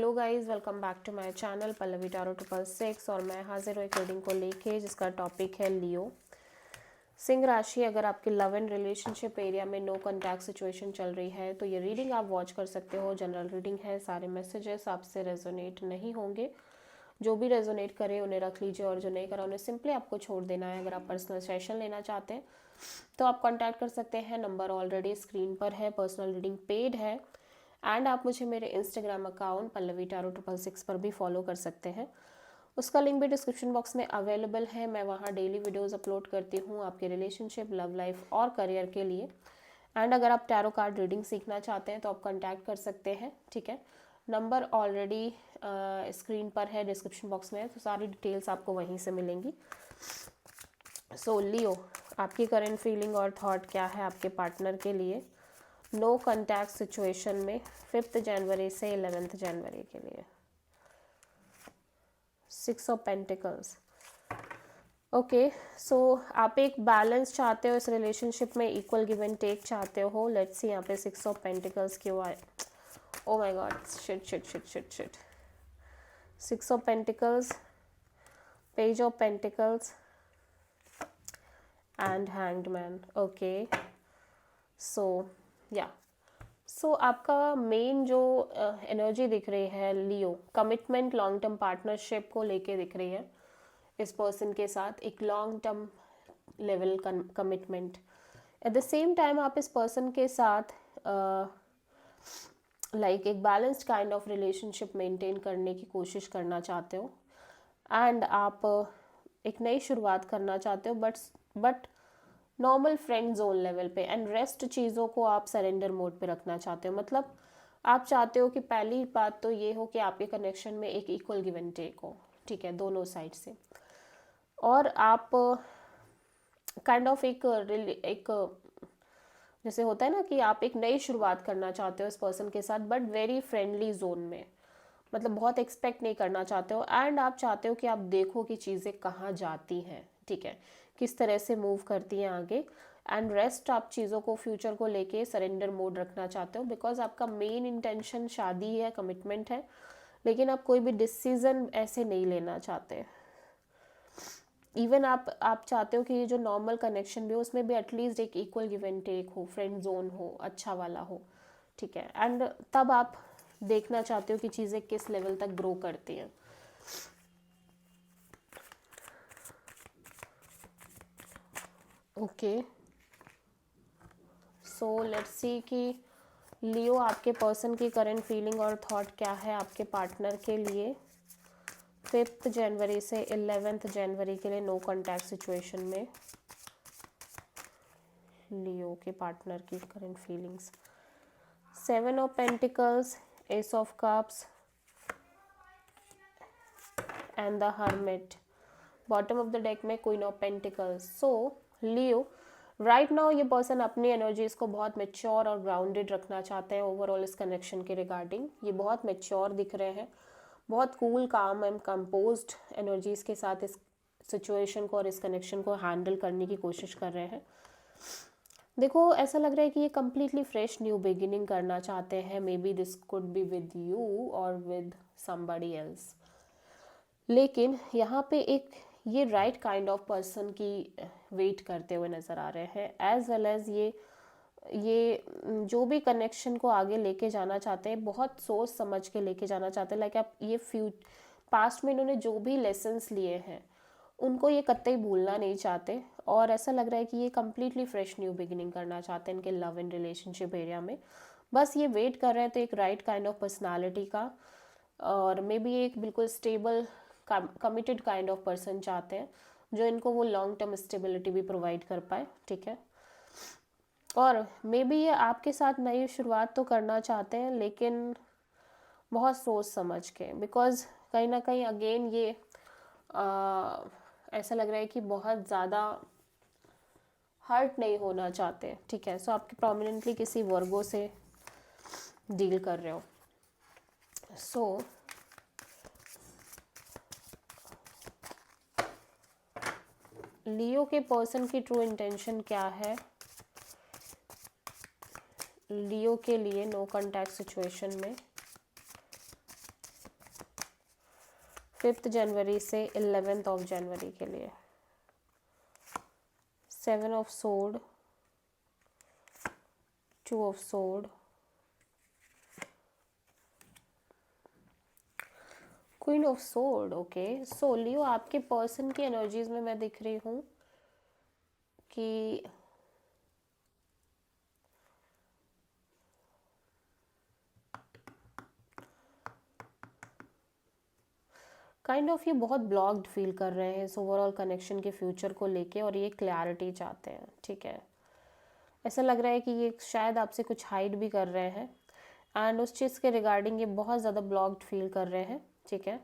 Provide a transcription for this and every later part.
Hello guys, welcome back to my channel Pallavi tarot 666 और मैं हाजिर हूँ एक रीडिंग को लेके जिसका टॉपिक है लियो। सिंह राशि, अगर आपके लव एंड रिलेशनशिप एरिया में नो कॉन्टैक्ट सिचुएशन चल रही है तो ये रीडिंग आप वॉच कर सकते हो। जनरल रीडिंग है, सारे मैसेजेस आपसे रेजोनेट नहीं होंगे। जो भी रेजोनेट करे उन्हें रख लीजिए और जो नहीं करा उन्हें सिंपली आपको छोड़ देना है। अगर आप पर्सनल सेशन लेना चाहते हैं तो आप कॉन्टैक्ट कर सकते हैं, नंबर ऑलरेडी स्क्रीन पर है। पर्सनल रीडिंग पेड है एंड आप मुझे मेरे इंस्टाग्राम अकाउंट पल्लवी टारो 666 पर भी फॉलो कर सकते हैं। उसका लिंक भी डिस्क्रिप्शन बॉक्स में अवेलेबल है। मैं वहाँ डेली वीडियोस अपलोड करती हूँ आपके रिलेशनशिप, लव लाइफ और करियर के लिए। एंड अगर आप टैरो कार्ड रीडिंग सीखना चाहते हैं तो आप कॉन्टैक्ट कर सकते हैं, ठीक है। नंबर ऑलरेडी स्क्रीन पर है, डिस्क्रिप्शन बॉक्स में है, तो सारी डिटेल्स आपको वहीं से मिलेंगी। सो लियो, आपकी करंट फीलिंग और थॉट क्या है आपके पार्टनर के लिए नो कॉन्टैक्ट सिचुएशन में 5 जनवरी से 11 जनवरी के लिए। 6 ऑफ पेंटिकल्स। ओके, सो आप एक बैलेंस चाहते हो इस रिलेशनशिप में, इक्वल गिव एंड टेक चाहते हो। लेट्स सी यहाँ पे 6 ऑफ पेंटिकल्स क्यों आए। Oh my god, shit shit shit shit shit. 6 of pentacles, page of pentacles and hanged man. Okay, so या सो आपका मेन जो एनर्जी दिख रही है Leo, commitment, long term partnership को लेके दिख रही है। इस पर्सन के साथ एक long term level commitment. At the same time आप इस पर्सन के साथ एक balanced kind of relationship maintain करने की कोशिश करना चाहते हो एंड आप एक नई शुरुआत करना चाहते हो, but normal friend zone level पे, एंड रेस्ट चीज़ों को आप सरेंडर मोड पे रखना चाहते हो। मतलब आप चाहते हो कि पहली बात तो ये हो कि आपके कनेक्शन में एक इक्वल गिव एंड टेक हो, ठीक है, दोनों साइड से। और आप काइंड ऑफ एक जैसे होता है ना कि आप एक नई शुरुआत करना चाहते हो इस पर्सन के साथ, बट वेरी फ्रेंडली जोन में। मतलब बहुत एक्सपेक्ट नहीं करना चाहते हो एंड आप चाहते हो कि आप देखो कि चीज़ें कहाँ जाती हैं, ठीक है, किस तरह से मूव करती हैं आगे। एंड रेस्ट, आप चीज़ों को, फ्यूचर को लेके सरेंडर मोड रखना चाहते हो, बिकॉज आपका मेन इंटेंशन शादी है, कमिटमेंट है, लेकिन आप कोई भी डिसीजन ऐसे नहीं लेना चाहते। इवन आप चाहते हो कि ये जो नॉर्मल कनेक्शन भी हो उसमें भी एटलीस्ट एक इक्वल गिव एंड टेक हो, फ्रेंड जोन हो, अच्छा वाला हो, ठीक है। एंड तब आप देखना चाहते हो कि चीज़ें किस लेवल तक ग्रो करती हैं। ओके, सो लेट्स सी कि लियो, आपके पर्सन की करंट फीलिंग और थॉट क्या है आपके पार्टनर के लिए 5 जनवरी से 11 जनवरी के लिए नो कॉन्टैक्ट सिचुएशन में। लियो के पार्टनर की current feelings, 7 of pentacles, ace of cups and the hermit. Bottom of the deck में queen of pentacles. So Leo, right now ये पर्सन अपनी एनर्जीज को बहुत मेच्योर और ग्राउंडेड रखना चाहते हैं ओवरऑल इस कनेक्शन के रिगार्डिंग। ये बहुत मेच्योर दिख रहे हैं, बहुत कूल, काम एंड कंपोज्ड एनर्जीज के साथ इस सिचुएशन को और इस कनेक्शन को हैंडल करने की कोशिश कर रहे हैं। देखो, ऐसा लग रहा है कि ये कम्प्लीटली फ्रेश न्यू बिगिनिंग करना चाहते हैं। May be this could be with you और विद समबडी एल्स। लेकिन यहाँ पे एक ये राइट काइंड ऑफ पर्सन की वेट करते हुए नज़र आ रहे हैं, एज वेल एज ये जो भी कनेक्शन को आगे लेके जाना चाहते हैं बहुत सोच समझ के लेके जाना चाहते हैं। लाइक आप ये पास्ट में इन्होंने जो भी लेसन्स लिए हैं उनको ये कतई भूलना नहीं चाहते, और ऐसा लग रहा है कि ये कम्प्लीटली फ्रेश न्यू बिगिनिंग करना चाहते हैं इनके लव एंड रिलेशनशिप एरिया में। बस ये वेट कर रहे हैं तो एक राइट काइंड ऑफ पर्सनालिटी का, और मे बी एक बिल्कुल stable committed kind of person चाहते हैं जो इनको वो लॉन्ग टर्म स्टेबिलिटी भी प्रोवाइड कर पाए, ठीक है। और मे बी ये आपके साथ नई शुरुआत तो करना चाहते हैं लेकिन बहुत सोच समझ के, बिकॉज कहीं ना कहीं अगेन ये ऐसा लग रहा है कि बहुत ज़्यादा हर्ट नहीं होना चाहते, ठीक है। सो आपके प्रोमिनेंटली किसी वर्गो से डील कर रहे हो। सो लियो के पर्सन की ट्रू इंटेंशन क्या है लियो के लिए नो कॉन्टैक्ट सिचुएशन में 5 जनवरी से 11 ऑफ जनवरी के लिए। 7 of sword, 2 of sword, queen of sword. Okay, so Leo आपके पर्सन की एनर्जीज में मैं दिख रही हूँ कि काइंड ऑफ ये बहुत ब्लॉक्ड फील कर रहे हैं इस ओवरऑल कनेक्शन के फ्यूचर को लेके, और ये क्लैरिटी चाहते हैं। ठीक है, ऐसा लग रहा है कि ये शायद आपसे कुछ हाइड भी कर रहे हैं, एंड उस चीज़ के रिगार्डिंग ये बहुत ज़्यादा ब्लॉक्ड फील कर रहे हैं। ठीक है,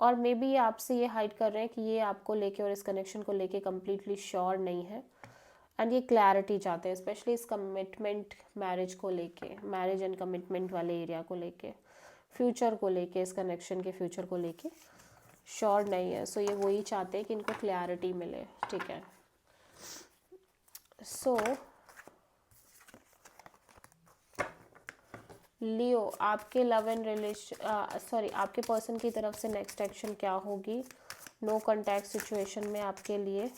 और मे बी ये आपसे ये हाइड कर रहे हैं कि ये आपको लेके और इस कनेक्शन को लेके कम्प्लीटली श्योर नहीं है, एंड ये क्लैरिटी चाहते हैं, स्पेशली इस कमिटमेंट मैरिज को लेके, मैरिज एंड कमिटमेंट वाले एरिया को लेके, फ्यूचर को लेके, इस कनेक्शन के फ्यूचर को लेके श्योर नहीं है। सो ये वही चाहते हैं कि इनको क्लैरिटी मिले। ठीक है, सो लियो आपके लव एंड रिलेशन आपके पर्सन की तरफ से नेक्स्ट एक्शन क्या होगी नो कॉन्टैक्ट सिचुएशन में आपके लिए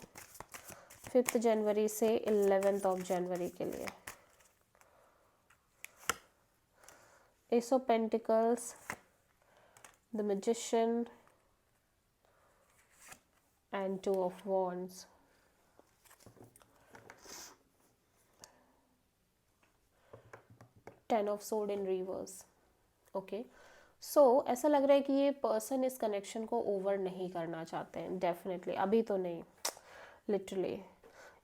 5 जनवरी से 11 ऑफ जनवरी के लिए। Ace of pentacles, the magician and 2 of wands. Ten of sword in reverse. Okay, so ऐसा लग रहा है कि ये पर्सन इस कनेक्शन को ओवर नहीं करना चाहते हैं, डेफिनेटली अभी तो नहीं, लिटरली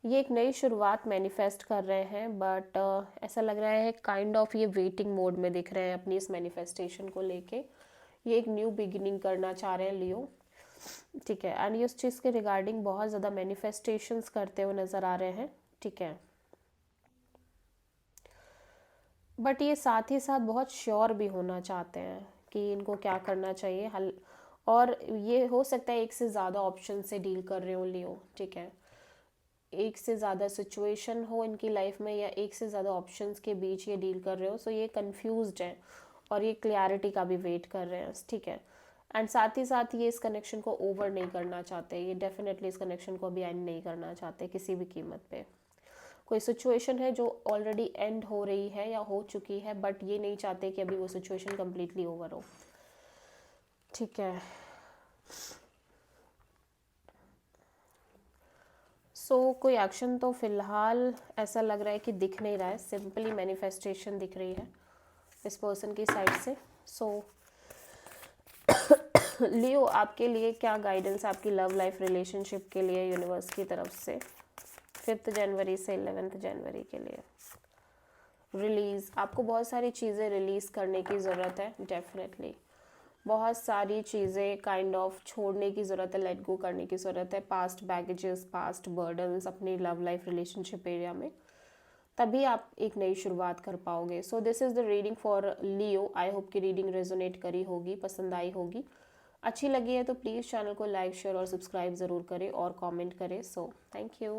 ये एक नई शुरुआत मैनिफेस्ट कर रहे हैं, बट ऐसा लग रहा है काइंड ऑफ ये वेटिंग मोड में दिख रहे हैं अपनी इस मैनिफेस्टेशन को लेके। ये एक न्यू बिगिनिंग करना चाह रहे हैं लियो। ठीक है, एंड ये उस चीज़ के रिगार्डिंग बहुत ज़्यादा मैनिफेस्टेशंस करते हुए नज़र आ रहे हैं। ठीक है, बट ये साथ ही साथ बहुत श्योर भी होना चाहते हैं कि इनको क्या करना चाहिए हल, और ये हो सकता है एक से ज़्यादा ऑप्शन से डील कर रहे हो लियो। ठीक है, एक से ज़्यादा सिचुएशन हो इनकी लाइफ में, या एक से ज़्यादा ऑप्शंस के बीच ये डील कर रहे हो। सो ये कंफ्यूज्ड हैं और ये क्लैरिटी का भी वेट कर रहे हैं। ठीक है, एंड साथ ही साथ ये इस कनेक्शन को ओवर नहीं करना चाहते, ये डेफिनेटली इस कनेक्शन को अभी एंड नहीं करना चाहते किसी भी कीमत पे। कोई सिचुएशन है जो ऑलरेडी एंड हो रही है या हो चुकी है, बट ये नहीं चाहते कि अभी वो सिचुएशन कम्प्लीटली ओवर हो। ठीक है, सो कोई एक्शन तो फिलहाल ऐसा लग रहा है कि दिख नहीं रहा है, सिंपली मैनिफेस्टेशन दिख रही है इस पर्सन की साइड से। सो लियो आपके लिए क्या गाइडेंस आपकी लव लाइफ रिलेशनशिप के लिए यूनिवर्स की तरफ से 5 जनवरी से 11 जनवरी के लिए? रिलीज़, आपको बहुत सारी चीज़ें रिलीज़ करने की ज़रूरत है, डेफिनेटली बहुत सारी चीज़ें काइंड ऑफ छोड़ने की ज़रूरत है, लेट गो करने की ज़रूरत है, पास्ट बैगेजेस, पास्ट बर्डन्स अपनी लव लाइफ रिलेशनशिप एरिया में, तभी आप एक नई शुरुआत कर पाओगे। So this is the reading for Leo. I hope कि रीडिंग रेजोनेट करी होगी, पसंद आई होगी। अच्छी लगी है तो प्लीज़ चैनल को लाइक शेयर और सब्सक्राइब ज़रूर करें और कमेंट करें। So thank you.